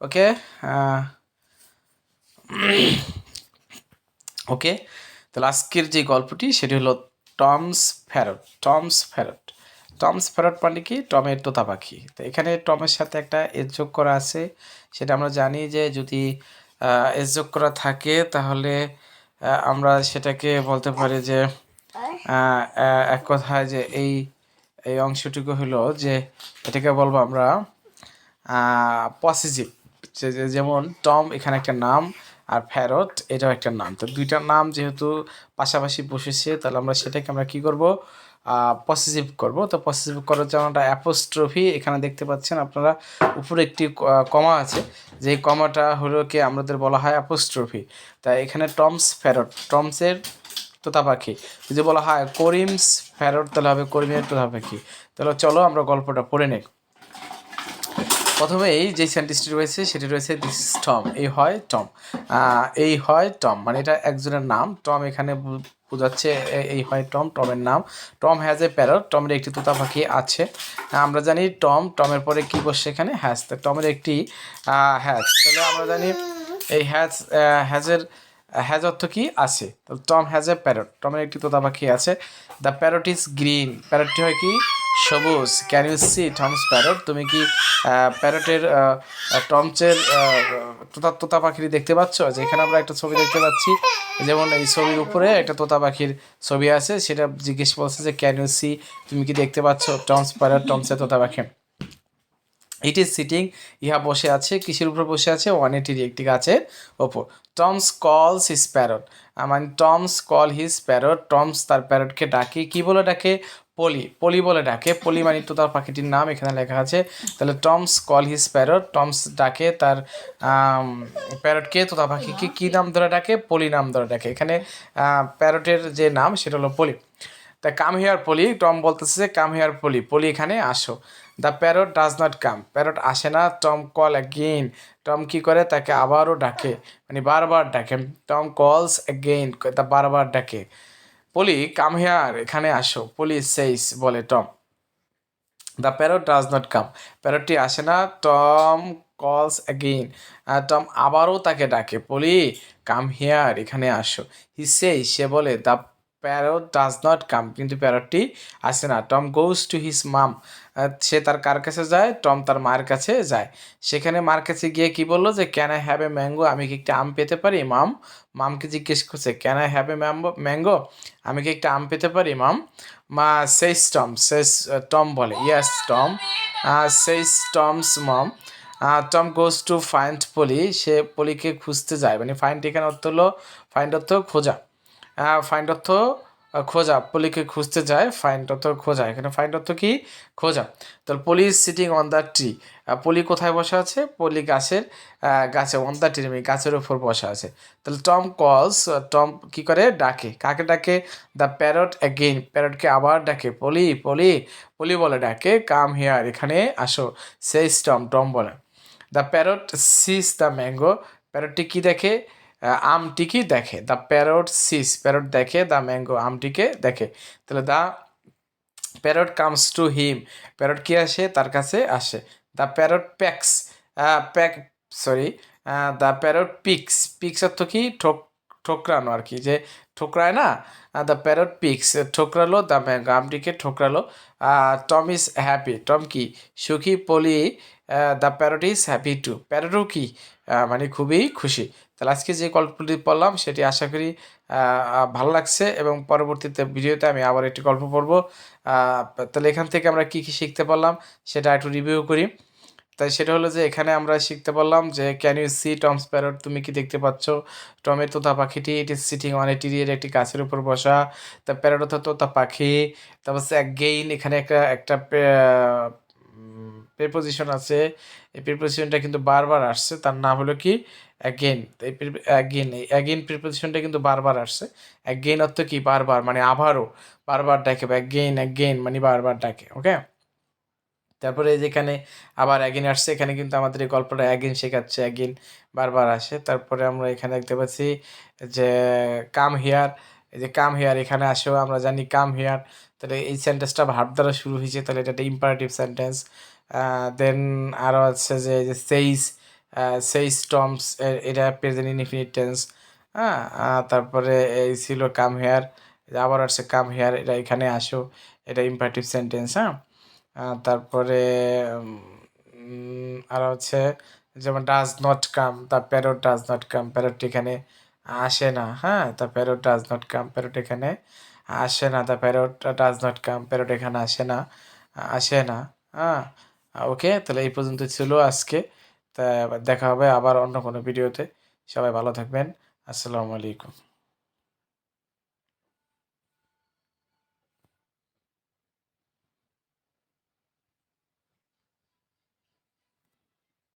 ওকে। ওকে, তাহলে আজকের যে গল্পটি সেটি হলো টমস ফ্যারট। টমস ফ্যারট মানে কি? টমের তোতা পাখি। তো এখানে টমের সাথে একটা এস যোগ করা আছে। সেটা আমরা জানি যে যদি এস যোগ করা থাকে তাহলে আমরা সেটাকে বলতে পারি যে এক কথায় যে এই এই অংশটুকু হলো যে এটাকে বলবো আমরা পসেসিভ। যেমন টম এখানে একটা নাম, আর ফ্যারট এটাও একটা নাম। তো দুইটার নাম যেহেতু পাশাপাশি বসেছে তাহলে আমরা সেটাকে আমরা কী করব? পসেসিভ করব। তো পসেসিভ করার জন্য একটা অ্যাপোস্ট্রফি এখানে দেখতে পাচ্ছেন আপনারা, উপরে একটি কমা আছে, যে কমাটা হলো কি আমাদের বলা হয় অ্যাপোস্ট্রফি। তাই এখানে টমস ফ্যারট, টমসের তোতা পাখি। যদি বলা হয় করিমস ফ্যারট তাহলে হবে করিমের তোতা পাখি। তাহলে চলো আমরা গল্পটা পড়ে নেই। প্রথমেই যে সেন্টেন্সটি রয়েছে সেটি রয়েছে দিস ইজ টম, এই হয় টম। এই হয় টম মানে এটা একজনের নাম। টম এখানে বোঝাচ্ছে এই হয় টম, টমের নাম। টম হ্যাজ এ প্যারট, টমের একটি তোতা পাখি আছে। আমরা জানি টমের পরে কি বসছে এখানে? হ্যাজ। তো টমের একটি হ্যাজ, তাহলে আমরা জানি এই হ্যাজ অর্থ কি? আছে। তো টম হ্যাজ এ প্যারট, টমের একটি তোতা পাখি আছে। দ্য প্যারট ইজ গ্রিন, প্যারটটি হয় কি? সবুজ। Can you see Tom's parrot, তুমি কি প্যারটের টমসের তোতা পাখিটি দেখতে পাচ্ছ? যে এখানে আমরা একটা ছবি দেখতে পাচ্ছি, যেমন এই ছবির উপরে একটা তোতা পাখির ছবি আছে, সেটা জিজ্ঞেস করছে যে ক্যান ইউ সি, তুমি কি দেখতে পাচ্ছ টমস প্যারট, টমসের তোতা পাখি। ইট ইজ সিটিং, ইহা বসে আছে। কিসের উপর বসে আছে? ওয়ানেটির একটি গাছের ওপর। টমস কলস হিজ প্যারট, মানে Tom's call his parrot, Tom's তার প্যারটকে ডাকে। কি বলে ডাকে? পলি, পলি বলে ডাকে। পলি মানে তো তার পাখিটির নাম এখানে লেখা আছে। তাহলে Tom's call his parrot, Tom's ডাকে তার প্যারটকে, তোতা পাখিকে কী নাম ধরে ডাকে? পলি নাম ধরে ডাকে। এখানে প্যারটের যে নাম সেটা হলো পলি। তা কাম হিয়ার পলি, টম বলতেছে যে কাম হিয়ার পলি, পলি এখানে আসো। The parrot does not come, parrot আসে না। টম কল অ্যাগেইন, টম কী করে? তাকে আবারও ডাকে, মানে বারবার ডাকে। টম কলস অ্যাগেইন, তা বারবার ডাকে। পলি কাম হিয়ার, এখানে আসো। পলি সেইস, বলে Tom. The parrot does not come, প্যারটটি আসে না। টম কলস অ্যাগেইন, টম আবারও তাকে ডাকে। পলি কাম হিয়ার, এখানে আসো। হি সেই, সে বলে। The parrot does not come, কিন্তু প্যারটটি আসে না। Tom goes to his mum, সে তার কার কাছে যায়? টম তার মায়ের কাছে যায়। সেখানে মার কাছে গিয়ে কি বললো? যে can I have a mango, আমি কি একটা আম পেতে পারি? মামকে জিজ্ঞেস করছে can I have a mango, আমি কি একটা আম পেতে পারি মাম? মা সেইস টম, সেইস টম বলে। Yes Tom, says Tom's mom. Tom goes to find Polly, সে পলিকে খুঁজতে যায়। মানে ফাইন্ড এখানে অর্থ হলো, ফাইন্ড অর্থ খোঁজা, ফাইন্ড অর্থ খোঁজা। পলিকে খুঁজতে যায়, ফাইন্ড অর্থ খোঁজা। এখানে ফাইন্ড অর্থ কি? খোঁজা। তাহলে Polly is sitting on the tree, Polly কোথায় বসা আছে? পলি গাছে অন দ্য ট্রি, গাছের উপর বসা আছে। তাহলে টম কলস, টম কী করে? ডাকে। কাকে ডাকে? দ্য প্যারট অ্যাগেইন, প্যারটকে আবার ডাকে। পলি পলি, পলি বলে ডাকে কাম হিয়ার, এখানে আসো। সেইস টম, টম বলে। The parrot sees the mango, প্যারটটি কি দেখে? আমটিকে দেখে। দ্য প্যারট সিস, প্যারট দেখে। দ্য ম্যাঙ্গো, আমটিকে দেখে। তাহলে the parrot comes to him, parrot কি আসে? তার কাছে আসে। The parrot packs, pack sorry, the parrot picks, picks অর্থ কি? ঠোকরানো আর কি, যে ঠোকরায় না। দ্য প্যারট পিক্স, ঠোকরালো দ্য ম্যাঙ্গো, আমটিকে ঠোকরালো। টম ইজ হ্যাপি, টম কি? সুখী। পলি the parrot is happy too, প্যারটও কি? মানে খুবই খুশি। তাহলে আজকে যে গল্পটি পড়লাম সেটি আশা করি ভালো লাগছে, এবং পরবর্তীতে ভিডিওতে আমি আবার একটি গল্প পড়বো। তাহলে এখান থেকে আমরা কী কী শিখতে পারলাম সেটা একটু রিভিউ করি। তাই সেটা হলো যে এখানে আমরা শিখতে পারলাম যে can you see Tom's parrot, তুমি কি দেখতে পাচ্ছ টমের তোতা পাখিটি? It is sitting on a tree, একটি গাছের উপর বসা। তা প্যারট অর্থ তোতা পাখি। তারপর হচ্ছে অ্যাগেইন, এখানে একটা একটা প্রেপোজিশন আছে, এই প্রিপোজিশনটা কিন্তু বারবার আসছে, তার নাম হলো কি? অ্যাগেন। এই অ্যাগেন, এই অ্যাগেন প্রিপোজিশনটা কিন্তু বারবার আসছে। অ্যাগেন অর্থ কি? বারবার, মানে আবারও, বারবার ডাকে। অ্যাগেন অ্যাগেন মানে বারবার ডাকে। ওকে, তারপরে যেখানে আবার অ্যাগেন আসছে, এখানে কিন্তু আমাদের এই গল্পটা অ্যাগেন শেখাচ্ছে, অ্যাগেন বারবার আসে। তারপরে আমরা এখানে দেখতে পাচ্ছি যে কাম হিয়ার, এই যে কাম হিয়ার এখানে আসেও, আমরা জানি কাম হিয়ার। তাহলে এই সেন্টেন্সটা ভার্ব দ্বারা শুরু হয়েছে, তাহলে এটা একটা ইম্পারেটিভ সেন্টেন্স। দেন আরও আছে যে সেইস, সেই স্টর্মস এটা প্রেজেন্ট ইনডিফিনিট টেন্স। হ্যাঁ, তারপরে এই ছিল কাম হেয়ার, আবার আসছে কাম হেয়ার, এটা এখানে আসো, এটা ইম্পারেটিভ সেন্টেন্স। হ্যাঁ, তারপরে আর হচ্ছে যেমন does not come, the parrot does not come, parrot এখানে আসে না। হ্যাঁ, the parrot does not come, parrot এখানে আসে না, the parrot does not come, parrot এখানে আসে না, আসে না। হ্যাঁ, ওকে, তাহলে এই পর্যন্ত ছিল আজকে। তা দেখা হবে আবার অন্য কোনো ভিডিওতে। সবাই ভালো থাকবেন। আসসালামু আলাইকুম।